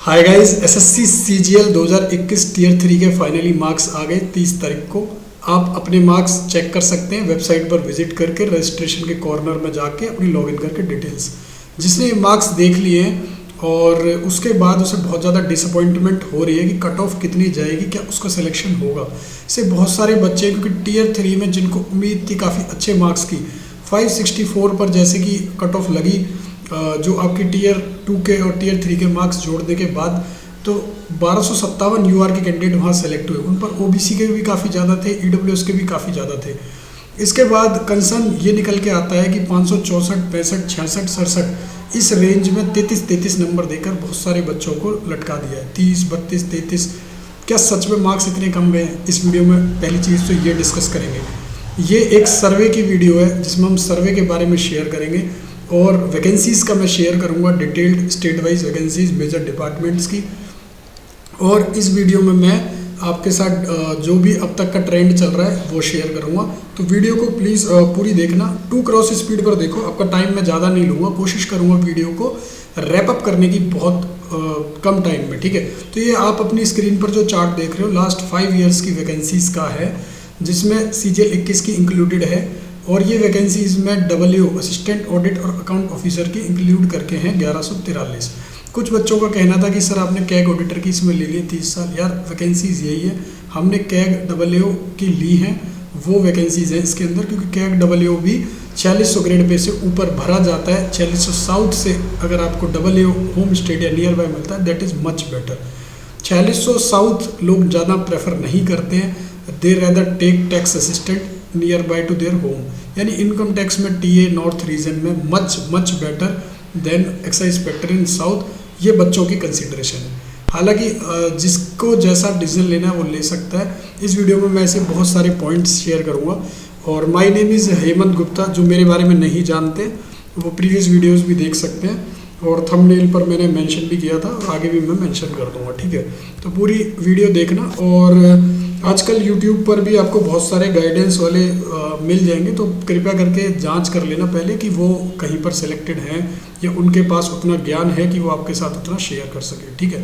हाय guys, SSC CGL 2021 tier 3 के finally marks आ गए 30 तारीख को। आप अपने मार्क्स चेक कर सकते हैं वेबसाइट पर विजिट करके, रजिस्ट्रेशन के कॉर्नर में जाके अपनी लॉगिन करके डिटेल्स। जिसने मार्क्स देख लिए हैं और उसके बाद उसे बहुत ज़्यादा डिसअपॉइंटमेंट हो रही है कि कट ऑफ कितनी जाएगी, क्या उसका सिलेक्शन होगा। इससे बहुत सारे बच्चे क्योंकि टीयर 3 में जिनको उम्मीद थी काफ़ी अच्छे मार्क्स की, 564 पर जैसे कि कट ऑफ लगी, जो आपकी टीयर 2 के और टीयर 3 के मार्क्स जोड़ने के बाद, तो 1257 यूआर के कैंडिडेट वहाँ सेलेक्ट हुए। उन पर ओबीसी के भी काफ़ी ज़्यादा थे, ईडब्ल्यूएस के भी काफ़ी ज़्यादा थे। इसके बाद कंसर्न ये निकल के आता है कि 564, 65, 66, 67 इस रेंज में 33 नंबर देकर बहुत सारे बच्चों को लटका दिया है। 30, 32, 33 क्या सच में मार्क्स इतने कम गए हैं? इस वीडियो में पहली चीज़ तो ये डिस्कस करेंगे। ये एक सर्वे की वीडियो है जिसमें हम सर्वे के बारे में शेयर करेंगे और वैकेंसीज़ का मैं शेयर करूंगा, detailed state wise vacancies major departments की। और इस वीडियो में मैं आपके साथ जो भी अब तक का ट्रेंड चल रहा है वो शेयर करूंगा। तो वीडियो को प्लीज़ पूरी देखना, 2 क्रॉस स्पीड पर देखो। आपका टाइम मैं ज़्यादा नहीं लूँगा, कोशिश करूँगा वीडियो को रैप अप करने की बहुत कम टाइम में, ठीक है। तो ये आप अपनी स्क्रीन पर जो चार्ट देख रहे हो लास्ट 5 ईयर्स की वैकेंसीज़ का है, जिसमें सीजीएल 21 की इंक्लूडेड है। और ये वैकेंसीज में डब्ल्यू असिस्टेंट ऑडिट और अकाउंट ऑफिसर की इंक्लूड करके हैं 1143। कुछ बच्चों का कहना था कि सर आपने कैग ऑडिटर की इसमें ले ली 30 साल। यार वैकेंसीज यही है, हमने कैग डब्ल्यू की ली हैं, वो वैकेंसीज हैं इसके अंदर। क्योंकि कैग डब्ल्यू भी 4600 ग्रेड पे से ऊपर भरा जाता है। 4600 साउथ से अगर आपको डब्ल्यू होम स्टेट या नियर बाय मिलता है that is much better. 4600 south लोग ज़्यादा प्रेफर नहीं करते हैं, they rather take tax assistant nearby to their home. यानी इनकम टैक्स में टीए नॉर्थ रीजन में much better than excise inspector in south. ये बच्चों की कंसिडरेशन है। हालांकि जिसको जैसा डिसीजन लेना है वो ले सकता है। इस वीडियो में मैं ऐसे बहुत सारे पॉइंट्स शेयर करूंगा। और my name is Hemant Gupta. जो मेरे बारे में नहीं जानते वो प्रीवियस वीडियोस भी देख सकते हैं और थंबनेल पर मैंने मेंशन भी किया था और आगे भी मैं मेंशन कर दूंगा, ठीक है। तो पूरी वीडियो देखना। और आजकल यूट्यूब पर भी आपको बहुत सारे गाइडेंस वाले मिल जाएंगे, तो कृपया करके जांच कर लेना पहले कि वो कहीं पर सिलेक्टेड हैं या उनके पास उतना ज्ञान है कि वो आपके साथ उतना शेयर कर सके, ठीक है।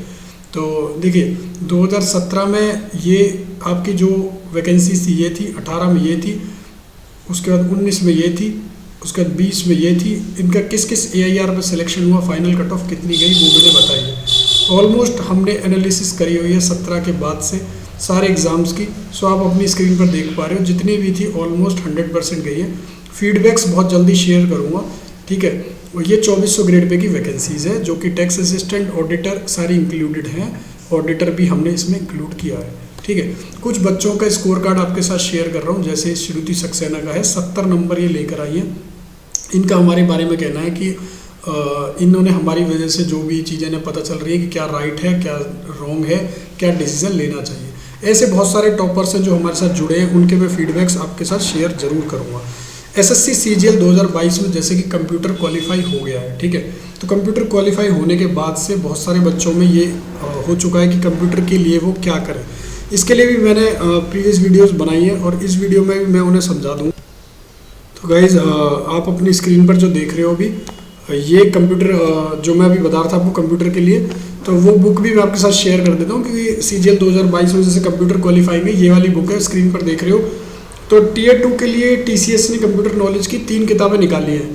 तो देखिए 2017 में ये आपकी जो वैकेंसी थी ये थी, 18 में ये थी, उसके बाद 19 में ये थी, उसके बाद 20 में ये थी। इनका किस किस AIR पर सिलेक्शन हुआ, फाइनल कट ऑफ कितनी गई वो मुझे बताइए। ऑलमोस्ट हमने एनालिसिस करी हुई है 17 के बाद से सारे एग्ज़ाम्स की। सो आप अपनी स्क्रीन पर देख पा रहे हो जितनी भी थी ऑलमोस्ट 100% गई है। फीडबैक्स बहुत जल्दी शेयर करूँगा, ठीक है। और ये 2400 ग्रेड पे की वैकेंसीज़ है जो कि टैक्स असिस्टेंट, ऑडिटर सारी इंक्लूडेड हैं। ऑडिटर भी हमने इसमें इंक्लूड किया है, ठीक है। कुछ बच्चों का स्कोर कार्ड आपके साथ शेयर कर रहा हूँ। जैसे श्रुति सक्सेना का है, 70 नंबर ये लेकर आई है। इनका हमारे बारे में कहना है कि इन्होंने हमारी वजह से जो भी चीज़ें इन्हें पता चल रही है कि क्या राइट है, क्या रॉन्ग है, क्या डिसीजन लेना चाहिए। ऐसे बहुत सारे टॉपर्स हैं जो हमारे साथ जुड़े हैं, उनके मैं फीडबैक्स आपके साथ शेयर जरूर करूँगा। एसएससी सीजीएल 2022 में जैसे कि कंप्यूटर क्वालिफाई हो गया है, ठीक है। तो कंप्यूटर क्वालिफाई होने के बाद से बहुत सारे बच्चों में ये हो चुका है कि कंप्यूटर के लिए वो क्या करें। इसके लिए भी मैंने प्रीवियस वीडियोस बनाई है और इस वीडियो में भी मैं उन्हें समझा दूँ। तो गाइज़ आप अपनी स्क्रीन पर जो देख रहे हो अभी, ये कंप्यूटर जो मैं अभी बता रहा था आपको कंप्यूटर के लिए, तो वो बुक भी मैं आपके साथ शेयर कर देता हूँ। क्योंकि सीजीएल 2022 में जैसे कंप्यूटर क्वालिफाइंग है, ये वाली बुक है, स्क्रीन पर देख रहे हो। तो टीयर 2 के लिए टीसीएस ने कंप्यूटर नॉलेज की 3 किताबें निकाली हैं।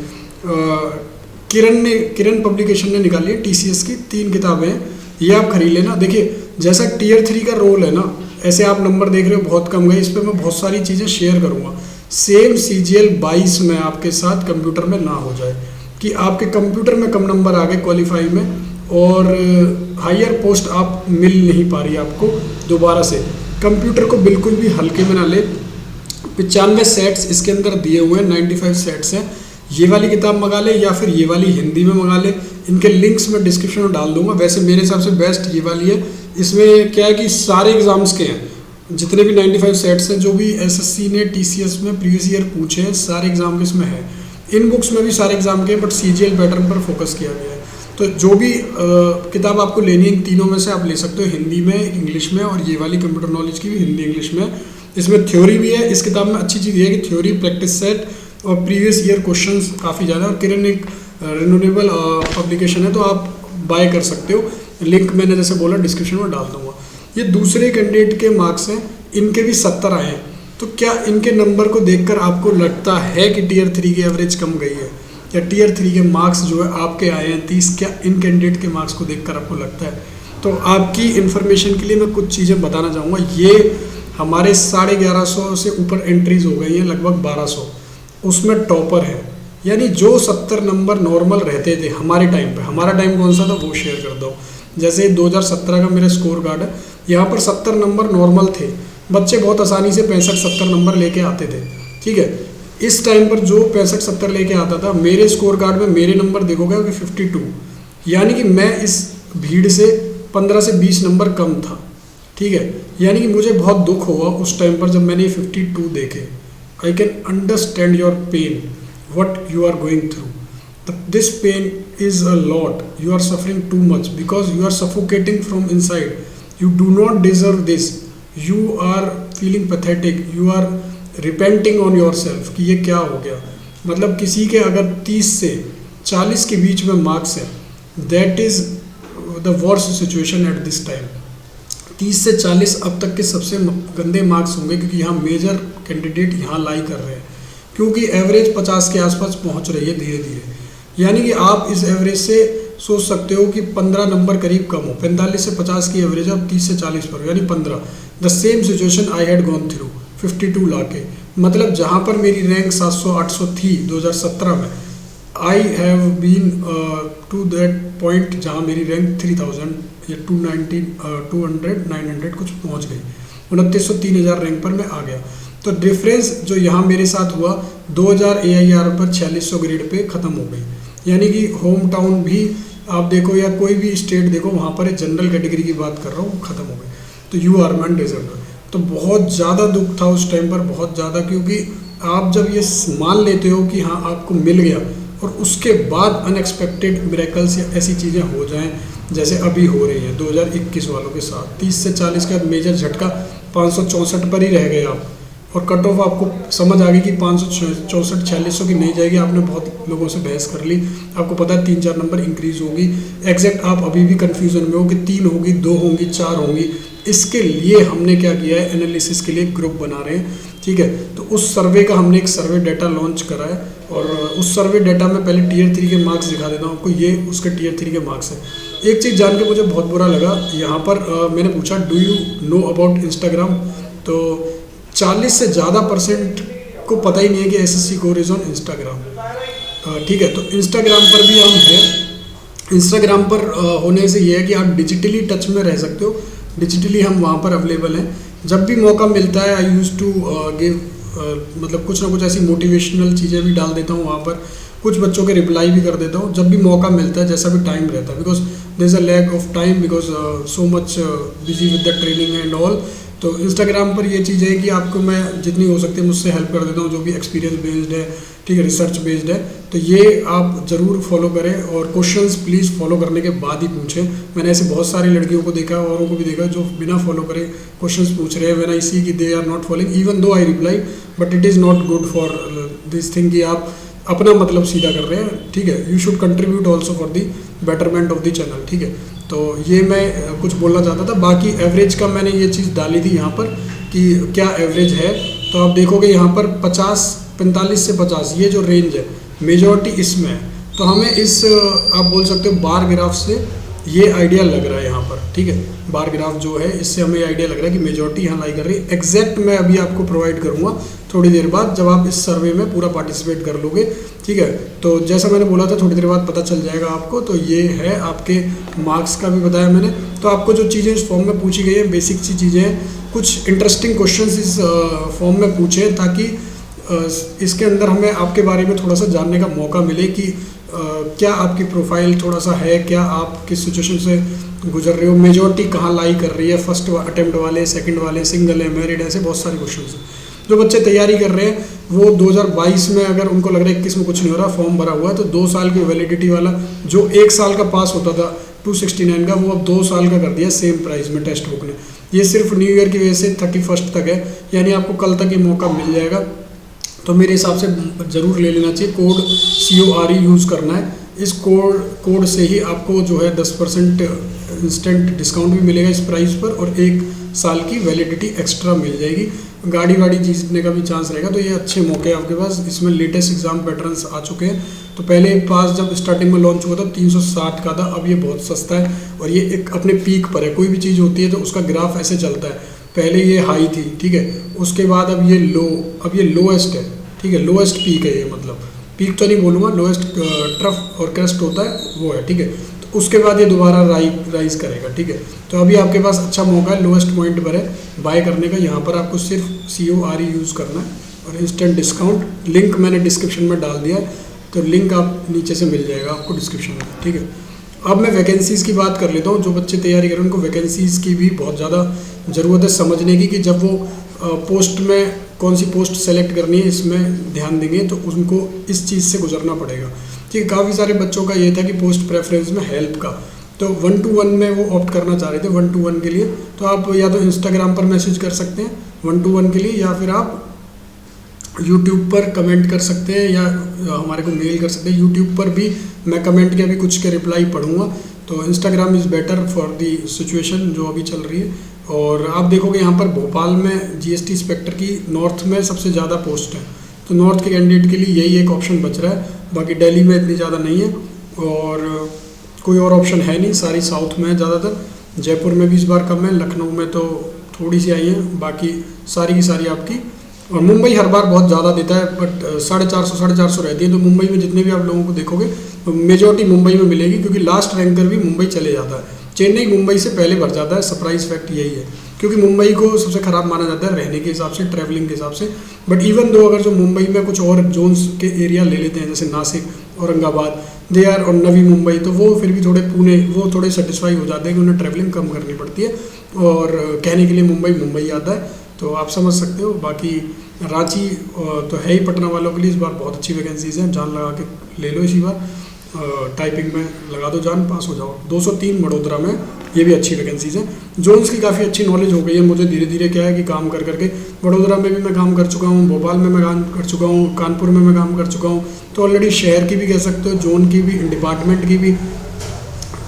किरण पब्लिकेशन ने निकाली है टीसीएस की 3 किताबें हैं, ये आप खरीद लेना। देखिए जैसा टीयर 3 का रोल है ना, ऐसे आप नंबर देख रहे हो बहुत कम गए, इस पर मैं बहुत सारी चीज़ें शेयर करूँगा। सेम सीजीएल 22 में आपके साथ कंप्यूटर में ना हो जाए कि आपके कंप्यूटर में कम नंबर आ गए क्वालिफाई में और हायर पोस्ट आप मिल नहीं पा रही आपको दोबारा से। कंप्यूटर को बिल्कुल भी हल्के में ना ले। 95 सेट्स इसके अंदर दिए हुए हैं, 95 सेट्स हैं। ये वाली किताब मंगा ले या फिर ये वाली हिंदी में मंगा ले। इनके लिंक्स मैं डिस्क्रिप्शन में डाल दूंगा। वैसे मेरे हिसाब से बेस्ट ये वाली है। इसमें क्या है कि सारे एग्जाम्स के हैं, जितने भी 95 सेट्स हैं, जो भी एसएससी ने टीसीएस में प्रीवियस ईयर पूछे हैं, सारे एग्जाम के इसमें है। इन बुक्स में भी सारे एग्जाम के, बट सीजीएल पैटर्न पर फोकस किया गया है। तो जो भी किताब आपको लेनी है इन तीनों में से आप ले सकते हो, हिंदी में, इंग्लिश में, और ये वाली कंप्यूटर नॉलेज की भी हिंदी इंग्लिश में। इसमें थ्योरी भी है। इस किताब में अच्छी चीज़ ये है कि थ्योरी, प्रैक्टिस सेट और प्रीवियस ईयर क्वेश्चंस काफ़ी ज़्यादा। और किरण एक रिन्यूएबल पब्लिकेशन है तो आप बाय कर सकते हो। लिंक मैंने जैसे बोला डिस्क्रिप्शन में डाल दूंगा। ये दूसरे कैंडिडेट के मार्क्स हैं, इनके भी 70 आए हैं। तो क्या इनके नंबर को देखकर आपको लगता है कि टीयर 3 की एवरेज कम गई है, या टीयर 3 के मार्क्स जो है आपके आए हैं 30, क्या इन कैंडिडेट के मार्क्स को देखकर आपको लगता है? तो आपकी इन्फॉर्मेशन के लिए मैं कुछ चीज़ें बताना चाहूँगा। ये हमारे 1150 से ऊपर एंट्रीज हो गई हैं, लगभग 1200, उसमें टॉपर है। यानी जो 70 नंबर नॉर्मल रहते थे हमारे टाइम पे, हमारा टाइम कौन सा था वो शेयर कर दो। जैसे 2017 का मेरा स्कोर कार्ड है, यहाँ पर 70 नंबर नॉर्मल थे, बच्चे बहुत आसानी से 65-70 नंबर लेके आते थे, ठीक है। इस टाइम पर जो 65-70 लेके आता था, मेरे स्कोर कार्ड में मेरे नंबर देखोगे कि 52, यानी कि मैं इस भीड़ से 15 से 20 नंबर कम था, ठीक है। यानी कि मुझे बहुत दुख हुआ उस टाइम पर जब मैंने 52 देखे। I can understand your pain, what you are going through. This pain is a lot. You are suffering too much because you are suffocating from inside. You do not deserve this. You are feeling pathetic. You are repenting on yourself कि ये क्या हो गया। मतलब किसी के अगर 30 से 40 के बीच में मार्क्स है, that is the worst situation at this time. 30 से 40 अब तक के सबसे गंदे मार्क्स होंगे, क्योंकि यहाँ मेजर कैंडिडेट यहाँ लाई कर रहे हैं, क्योंकि एवरेज 50 के आसपास पहुंच रही है धीरे धीरे। यानी कि आप इस एवरेज से सोच सकते हो कि 15 नंबर करीब कम हो। 45 से 50 की एवरेज अब 30 से 40 पर, यानी 15। The same situation I had gone through 52 लाके। मतलब जहां पर मेरी रैंक 700-800 थी 2017 में, I have been to that point जहां मेरी रैंक 3000 या 200-900 कुछ पहुंच गई। 2900-3000 रैंक पर मैं आ गया। तो डिफरेंस जो यहाँ मेरे साथ हुआ 2000 AIR पर 4600 ग्रेड पे ख़त्म हो गई। यानी कि होम टाउन भी आप देखो या कोई भी स्टेट देखो, वहाँ पर जनरल कैटेगरी की बात कर रहा हूँ, ख़त्म हो गई। तो यू आर मैन डिजर्व। तो बहुत ज़्यादा दुख था उस टाइम पर, बहुत ज़्यादा, क्योंकि आप जब ये मान लेते हो कि हाँ आपको मिल गया और उसके बाद अनएक्सपेक्टेड मिरेकल्स या ऐसी चीज़ें हो जाएं जैसे अभी हो रही हैं 2021 वालों के साथ। 30 से 40 का मेजर झटका 564 पर ही रह गए आप, और कट ऑफ आपको समझ आ गई कि 564-4600 की नहीं जाएगी। आपने बहुत लोगों से बहस कर ली, आपको पता है 3-4 नंबर इंक्रीज होगी। एग्जैक्ट आप अभी भी कंफ्यूजन में हो कि 3 होगी, 2 होंगी, 4 होंगी। इसके लिए हमने क्या किया है, एनालिसिस के लिए ग्रुप बना रहे हैं, ठीक है। तो उस सर्वे का हमने एक सर्वे डाटा लॉन्च करा है, और उस सर्वे डाटा में पहले टीयर 3 के मार्क्स दिखा देता हूँ आपको। ये उसके टीयर 3 के मार्क्स हैं। एक चीज़ जान के मुझे बहुत बुरा लगा, यहाँ पर मैंने पूछा do you know about Instagram, तो 40 से ज़्यादा % को पता ही नहीं है कि SSC core is on Instagram, ठीक है। तो इंस्टाग्राम पर भी हम हैं। इंस्टाग्राम पर होने से ये है कि आप डिजिटली टच में रह सकते हो, डिजिटली हम वहाँ पर अवेलेबल हैं। जब भी मौका मिलता है आई यूज़ टू गिव, मतलब कुछ ना कुछ ऐसी मोटिवेशनल चीज़ें भी डाल देता हूँ वहाँ पर, कुछ बच्चों के रिप्लाई भी कर देता हूँ जब भी मौका मिलता है, जैसा भी टाइम रहता है, because there is a lack of time, because so much busy with the training and all. तो इंस्टाग्राम पर ये चीज़ है कि आपको मैं जितनी हो सकती है मुझसे हेल्प कर देता हूँ, जो भी एक्सपीरियंस बेस्ड है, ठीक है, रिसर्च बेस्ड है। तो ये आप ज़रूर फॉलो करें, और क्वेश्चंस प्लीज़ फॉलो करने के बाद ही पूछें। मैंने ऐसे बहुत सारी लड़कियों को देखा, औरों को भी देखा, जो बिना फॉलो करे क्वेश्चंस पूछ रहे हैं। व्हेन आई सी कि they are not following, even though I reply, but it is not good for this thing कि आप अपना मतलब सीधा कर रहे हैं, ठीक है। You should contribute also for the betterment of the channel, ठीक है। तो ये मैं कुछ बोलना चाहता था। बाकी एवरेज का मैंने ये चीज़ डाली थी यहाँ पर कि क्या एवरेज है, तो आप देखोगे यहाँ पर 45 से 50 ये जो रेंज है मेजॉरिटी इसमें है। तो हमें इस आप बोल सकते हो बार ग्राफ से ये आइडिया लग रहा है यहाँ पर, ठीक है। बार ग्राफ जो है इससे हमें आइडिया लग रहा है कि मेजॉरिटी यहाँ लाई कर रही है। एग्जैक्ट मैं अभी आपको प्रोवाइड करूँगा थोड़ी देर बाद, जब आप इस सर्वे में पूरा पार्टिसिपेट कर लोगे, ठीक है। तो जैसा मैंने बोला था थोड़ी देर बाद पता चल जाएगा आपको। तो ये है आपके मार्क्स का भी बताया मैंने। तो आपको जो चीज़ें इस फॉर्म में पूछी गई है बेसिक सी चीज़ें हैं, कुछ इंटरेस्टिंग क्वेश्चंस इस फॉर्म में पूछे ताकि इसके अंदर हमें आपके बारे में थोड़ा सा जानने का मौका मिले कि क्या आपकी प्रोफाइल थोड़ा सा है, क्या आप किस सिचुएशन से गुजर रहे हो, मेजॉरिटी कहाँ लाई कर रही है, फर्स्ट अटेम्प्ट वाले, सेकंड वाले, सिंगल है, मैरिड, ऐसे बहुत सारे क्वेश्चंस हैं। जो बच्चे तैयारी कर रहे हैं वो 2022 में अगर उनको लग रहा है 21 में कुछ नहीं हो रहा, फॉर्म भरा हुआ है, तो 2 साल की वैलिडिटी वाला जो 1 साल का पास होता था 269 का, वो अब 2 साल का कर दिया सेम प्राइस में टेक्स्ट बुक ने। ये सिर्फ न्यू ईयर की वजह से 31 तक है, यानी आपको कल तक ये मौका मिल जाएगा। तो मेरे हिसाब से ज़रूर ले लेना चाहिए। कोड CORE यूज़ करना है। इस कोड से ही आपको जो है 10% इंस्टेंट डिस्काउंट भी मिलेगा इस प्राइस पर, और 1 साल की वैलिडिटी एक्स्ट्रा मिल जाएगी। गाड़ी वाड़ी जीतने का भी चांस रहेगा। तो ये अच्छे मौके हैं आपके पास। इसमें लेटेस्ट एग्जाम पैटर्न्स आ चुके हैं। तो पहले पास जब स्टार्टिंग में लॉन्च हुआ था 360 का था, अब ये बहुत सस्ता है और ये एक अपने पीक पर है। कोई भी चीज़ होती है तो उसका ग्राफ ऐसे चलता है, पहले ये हाई थी, ठीक है, उसके बाद अब ये लो, अब ये लोएस्ट है, ठीक है, लोएस्ट पीक है ये, मतलब पीक तो नहीं बोलूँगा, लोएस्ट ट्रफ और क्रेस्ट होता है वो है, ठीक है। तो उसके बाद ये दोबारा राइज करेगा, ठीक है। तो अभी आपके पास अच्छा मौका है, लोएस्ट पॉइंट पर है बाय करने का। यहाँ पर आपको सिर्फ CORE यूज़ करना है और इंस्टेंट डिस्काउंट लिंक मैंने डिस्क्रिप्शन में डाल दिया है, तो लिंक आप नीचे से मिल जाएगा आपको डिस्क्रिप्शन में, ठीक है। अब मैं वैकेंसीज़ की बात कर लेता हूँ। जो बच्चे तैयारी करें उनको वैकेंसीज़ की भी बहुत ज़्यादा ज़रूरत है समझने की, कि जब वो पोस्ट में कौन सी पोस्ट सेलेक्ट करनी है इसमें ध्यान देंगे तो उनको इस चीज़ से गुजरना पड़ेगा, ठीक है। काफ़ी सारे बच्चों का ये था कि पोस्ट प्रेफरेंस में हेल्प का, तो 1-to-1 में वो ऑप्ट करना चाह रहे थे 1-to-1 के लिए। तो आप या तो इंस्टाग्राम पर मैसेज कर सकते हैं 1-to-1 के लिए, या फिर आप यूट्यूब पर कमेंट कर सकते हैं, या हमारे को मेल कर सकते हैं। यूट्यूब पर भी मैं कमेंट के अभी कुछ के रिप्लाई पढ़ूंगा। तो Instagram is better for the situation जो अभी चल रही है। और आप देखोगे यहाँ पर भोपाल में GST इंस्पेक्टर की नॉर्थ में सबसे ज़्यादा पोस्ट है, तो नॉर्थ के कैंडिडेट के लिए यही एक ऑप्शन बच रहा है। बाकी दिल्ली में इतनी ज़्यादा नहीं है और कोई और ऑप्शन है नहीं, सारी साउथ में है ज़्यादातर। जयपुर में भी इस बार कम है, लखनऊ में तो थोड़ी सी आई है, बाकी सारी की सारी आपकी। और मुंबई हर बार बहुत ज़्यादा देता है, बट 450 रहती है। तो मुंबई में जितने भी आप लोगों को देखोगे तो मेजॉरिटी मुंबई में मिलेगी, क्योंकि लास्ट रैंकर भी मुंबई चले जाता है। चेन्नई मुंबई से पहले भर जाता है, सरप्राइज फैक्ट यही है, क्योंकि मुंबई को सबसे ख़राब माना जाता है रहने के हिसाब से, ट्रैवलिंग के हिसाब से। बट इवन दो अगर जो मुंबई में कुछ और जोन्स के एरिया ले लेते हैं, जैसे नासिक, औरंगाबाद, दे आर, और नवी मुंबई, तो वो फिर भी थोड़े पुणे, वो थोड़े सेटिस्फाई हो जाते हैं कि उन्हें ट्रैवलिंग कम करनी पड़ती है और कहने के लिए मुंबई आता है। तो आप समझ सकते हो। बाकी रांची तो है ही पटना वालों के लिए, इस बार बहुत अच्छी वैकेंसीज हैं, जान लगा के ले लो इसी बार। टाइपिंग में लगा दो जान, पास हो जाओ। 203 वडोदरा में, ये भी अच्छी वैकेंसीज हैं। जोन्स की काफ़ी अच्छी नॉलेज हो गई है मुझे धीरे धीरे, क्या है कि काम कर करके। वडोदरा में भी मैं काम कर चुका हूँ, भोपाल में मैं काम कर चुका हूँ, कानपुर में मैं काम कर चुका हूँ। तो ऑलरेडी शहर की भी कह सकते हो, जोन की भी, डिपार्टमेंट की भी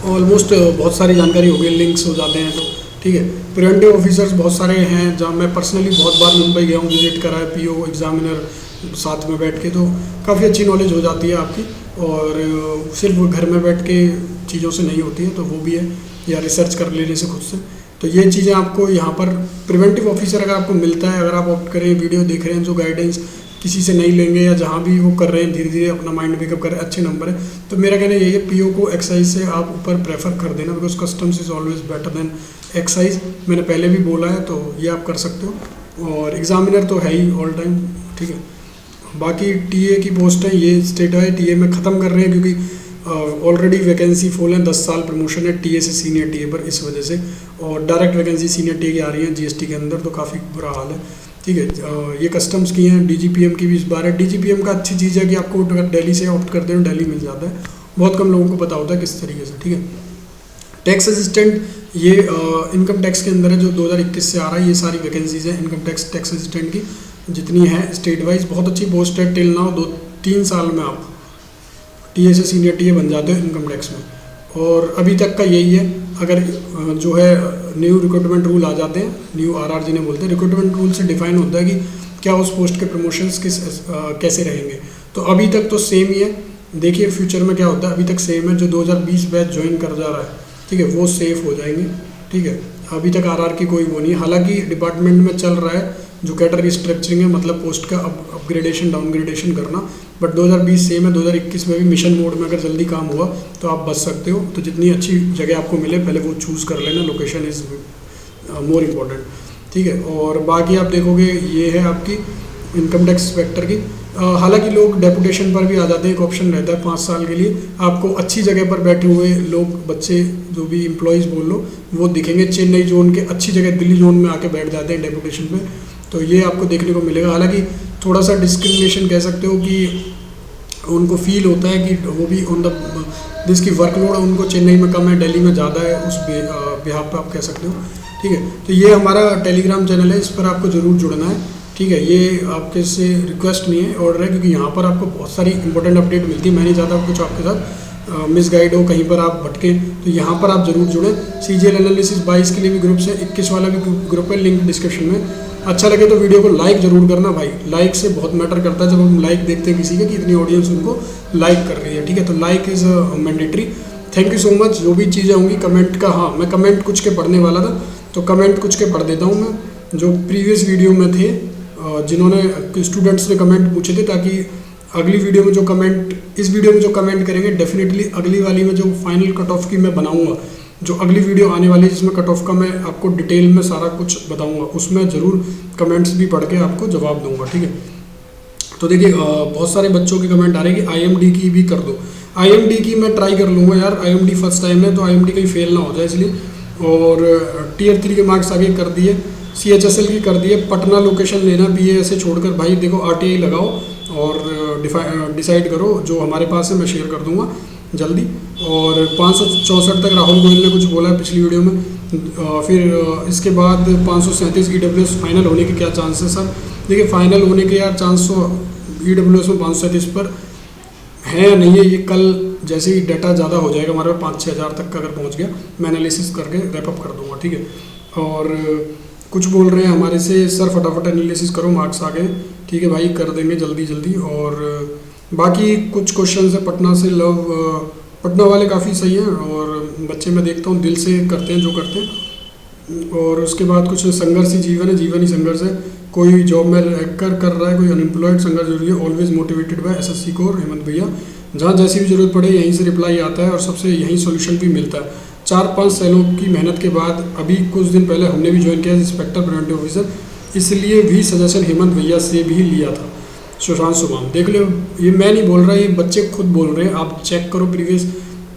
ऑलमोस्ट बहुत सारी जानकारी हो गई, लिंक्स हो जाते हैं तो, ठीक है। प्रिवेंटिव ऑफिसर्स बहुत सारे हैं, जहाँ मैं पर्सनली बहुत बार मुंबई गया हूँ, विजिट करा है, PO एग्जामिनर साथ में बैठ के, तो काफ़ी अच्छी नॉलेज हो जाती है आपकी। और सिर्फ घर में बैठ के चीज़ों से नहीं होती है, तो वो भी है, या रिसर्च कर लेने से खुद से। तो ये चीज़ें आपको यहाँ पर प्रिवेंटिव ऑफिसर अगर आपको मिलता है, अगर आप ऑप्ट करें, वीडियो देख रहे हैं, जो गाइडेंस किसी से नहीं लेंगे, या जहाँ भी वो कर रहे हैं धीरे धीरे अपना माइंड मेकअप कर रहे हैं, अच्छे नंबर है, तो मेरा कहना यही है, PO को एक्साइज से आप ऊपर प्रेफर कर देना, because customs is always better than excise. मैंने पहले भी बोला है, तो ये आप कर सकते हो। और एग्जामिनर तो है ही ऑल टाइम, ठीक है। बाकी TA की पोस्ट है, ये स्टेट है, TA में ख़त्म कर रहे हैं, क्योंकि ऑलरेडी वैकेंसी फुल है, 10 साल प्रमोशन है TA से सीनियर TA पर, इस वजह से। और डायरेक्ट वैकेंसी सीनियर TA की आ रही है GST के अंदर, तो काफ़ी बुरा हाल है, ठीक है। ये कस्टम्स की हैं, DGPM की भी इस बार है। DGPM का अच्छी चीज़ है कि आपको अगर दिल्ली से ऑप्ट करते हो, दिल्ली मिल जाता है, बहुत कम लोगों को पता होता है किस तरीके से, ठीक है। टैक्स असिस्टेंट, ये इनकम टैक्स के अंदर है, जो 2021 से आ रहा है। ये सारी वैकेंसीज हैं इनकम टैक्स असिस्टेंट की, जितनी है स्टेट वाइज। बहुत अच्छी पोस्ट है, टिल नाउ 2-3 साल में आप TA से सीनियर TA बन जाते हो इनकम टैक्स में। और अभी तक का यही है। अगर जो है न्यू रिक्रूटमेंट रूल आ जाते हैं, न्यू RR जिन्हें बोलते हैं, रिक्रूटमेंट रूल से डिफाइन होता है कि क्या उस पोस्ट के प्रमोशंस कैसे रहेंगे। तो अभी तक तो सेम ही है, देखिए फ्यूचर में क्या होता है। अभी तक सेम है, जो 2020 बैच ज्वाइन कर जा रहा है, ठीक है, वो सेफ हो जाएंगे, ठीक है। अभी तक RR की कोई वो नहीं है। हालांकि डिपार्टमेंट में चल रहा है जो कैटेगरी स्ट्रक्चरिंग है, मतलब पोस्ट का अपग्रेडेशन डाउनग्रेडेशन करना, बट 2020 सेम है। 2021 में भी मिशन मोड में अगर जल्दी काम हुआ तो आप बच सकते हो। तो जितनी अच्छी जगह आपको मिले पहले वो चूज़ कर लेना, लोकेशन इज़ मोर इम्पोर्टेंट, ठीक है। और बाकी आप देखोगे ये है आपकी इनकम टैक्स इंस्पेक्टर की। हालांकि लोग डेपुटेशन पर भी आ जाते हैं, एक ऑप्शन रहता है 5 साल के लिए। आपको अच्छी जगह पर बैठे हुए लोग, बच्चे, जो भी एम्प्लॉयज़ बोल लो, वो दिखेंगे। चेन्नई जोन के अच्छी जगह, दिल्ली जोन में आके बैठ जाते हैं डेपुटेशन पे, तो ये आपको देखने को मिलेगा। हालांकि थोड़ा सा डिस्क्रिमिनेशन कह सकते हो कि उनको फील होता है कि वो भी ऑन द जिसकी वर्कलोड उनको चेन्नई में कम है, दिल्ली में ज़्यादा है, उस बिहाफ पे आप कह सकते हो, ठीक है। तो ये हमारा टेलीग्राम चैनल है, इस पर आपको ज़रूर जुड़ना है, ठीक है। ये आपके से रिक्वेस्ट नहीं है, ऑर्डर है, क्योंकि यहाँ पर आपको बहुत सारी इंपॉर्टेंट अपडेट मिलती है। मैं नहीं चाहता कुछ आपके साथ मिसगाइड हो, कहीं पर आप भटकें, तो यहाँ पर आप जरूर जुड़ें। CGL एनालिसिस 22 के लिए भी ग्रुप्स है, 21 वाला भी ग्रुप है, लिंक डिस्क्रिप्शन में। अच्छा लगे तो वीडियो को लाइक जरूर करना भाई, लाइक से बहुत मैटर करता है। जब हम लाइक देखते हैं किसी का कि इतनी ऑडियंस उनको लाइक कर रही है, ठीक है, तो like is mandatory. Thank you so much. जो भी चीज़ें होंगी कमेंट का, हाँ मैं कमेंट कुछ के पढ़ने वाला था, तो कमेंट कुछ के पढ़ देता हूँ मैं, जो प्रीवियस वीडियो में थे, जिन्होंने स्टूडेंट्स ने कमेंट पूछे थे, ताकि अगली वीडियो में जो कमेंट, इस वीडियो में जो कमेंट करेंगे डेफिनेटली अगली वाली में जो फाइनल कट ऑफ की मैं बनाऊंगा, जो अगली वीडियो आने वाली है जिसमें कट ऑफ का मैं आपको डिटेल में सारा कुछ बताऊंगा, उसमें ज़रूर कमेंट्स भी पढ़ के आपको जवाब दूंगा, ठीक है। तो देखिए बहुत सारे बच्चों के कमेंट आ रहे हैं कि IMD की भी कर दो। IMD की मैं ट्राई कर लूँगा यार, IMD फर्स्ट टाइम है तो IMD कहीं फेल ना हो जाए इसलिए। और Tier 3 के मार्क्स आगे कर दिए, CHSL की कर दिए। पटना लोकेशन लेना, BA ऐसे छोड़कर भाई देखो RTI लगाओ और डिसाइड करो। जो हमारे पास है मैं शेयर कर दूंगा जल्दी। और 564 तक राहुल गोयल ने कुछ बोला है पिछली वीडियो में। फिर इसके बाद 537 EWS फाइनल होने के क्या चांस है सर? देखिए फाइनल होने के यार चांस तो EWS में 537 पर है या नहीं है, ये कल जैसे ही डाटा ज़्यादा हो जाएगा हमारे 5-6 हज़ार तक का अगर पहुँच गया, मैं एनालिसिस करके रैपअप कर दूंगा, ठीक है। और कुछ बोल रहे हैं हमारे से सर फटाफट एनालिसिस करो, मार्क्स आ गए, ठीक है भाई कर देंगे जल्दी जल्दी। और बाकी कुछ क्वेश्चन है पटना से, लव पटना वाले काफ़ी सही हैं और बच्चे मैं देखता हूँ दिल से करते हैं जो करते हैं। और उसके बाद कुछ संघर्ष ही जीवन है, जीवन ही संघर्ष है। कोई जॉब में कर रहा है, कोई अनएम्प्लॉयड, संघर्ष जरूरी है, always motivated by SSC core Hemant भैया। जहाँ जैसी भी जरूरत पड़े यहीं से रिप्लाई आता है और सबसे यहीं सोल्यूशन भी मिलता है। 4-5 सालों की मेहनत के बाद अभी कुछ दिन पहले हमने भी ज्वाइन किया इंस्पेक्टर प्रिवेंटिव ऑफिसर, इसलिए भी सजेशन हेमंत भैया से भी लिया था। सुशांत सुमाम देख लो, ये मैं नहीं बोल रहा, ये बच्चे खुद बोल रहे हैं। आप चेक करो प्रीवियस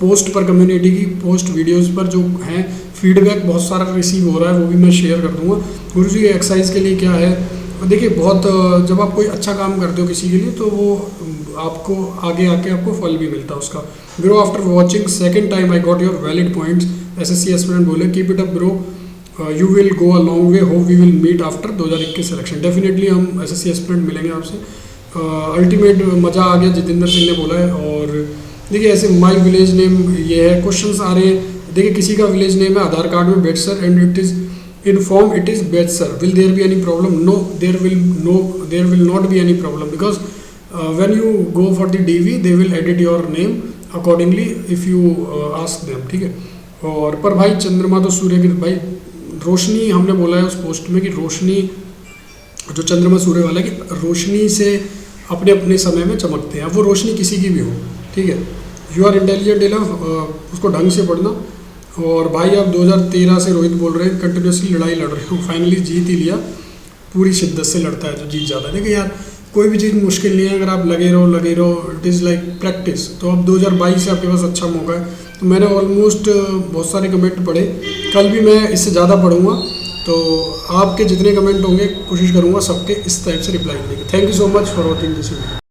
पोस्ट पर, कम्युनिटी की पोस्ट वीडियोस पर जो हैं, फीडबैक बहुत सारा रिसीव हो रहा है, वो भी मैं शेयर कर दूंगा। गुरुजी एक्सरसाइज के लिए क्या है, देखिए बहुत जब आप कोई अच्छा काम करते हो किसी के लिए तो वो आपको आगे आके आपको फल भी मिलता है उसका। Bro after watching second time I got your valid points. SSC aspirant बोले keep it up bro, you will go a long way, hope we will meet after 2021 selection. Definitely हम SSC एस्पिरेंट मिलेंगे आपसे। Ultimate मज़ा आ गया, जितेंद्र सिंह ने बोला है। और देखिए ऐसे माई विलेज नेम ये है, क्वेश्चंस आ रहे हैं। देखिए किसी का विलेज नेम है आधार कार्ड में बेटसर and it is in form it is better, will there be any problem? No, there will not be any problem because when you go for the DV they will edit your name accordingly if you ask them, ठीक है। और पर भाई चंद्रमा तो सूर्य की, भाई रोशनी हमने बोला है उस पोस्ट में कि रोशनी जो चंद्रमा सूर्य वाला है कि रोशनी से अपने अपने समय में चमकते हैं, वो रोशनी किसी की भी हो, ठीक है। यू आर इंटेलिजेंट इनफ, उसको ढंग से पढ़ना। और भाई आप 2013 से रोहित बोल रहे हैं कंटिन्यूसली लड़ाई लड़ रहे हो, फाइनली जीत ही लिया, पूरी शिद्दत से लड़ता है जो जीत जाता है। देखिए यार कोई भी चीज़ मुश्किल नहीं है, अगर आप लगे रहो, इट इज़ लाइक प्रैक्टिस। तो अब 2022 से आपके पास अच्छा मौका है। तो मैंने ऑलमोस्ट बहुत सारे कमेंट पढ़े, कल भी मैं इससे ज़्यादा पढ़ूंगा, तो आपके जितने कमेंट होंगे कोशिश करूँगा सबके इस टाइप से रिप्लाई करने की। Thank you so much for watching this video.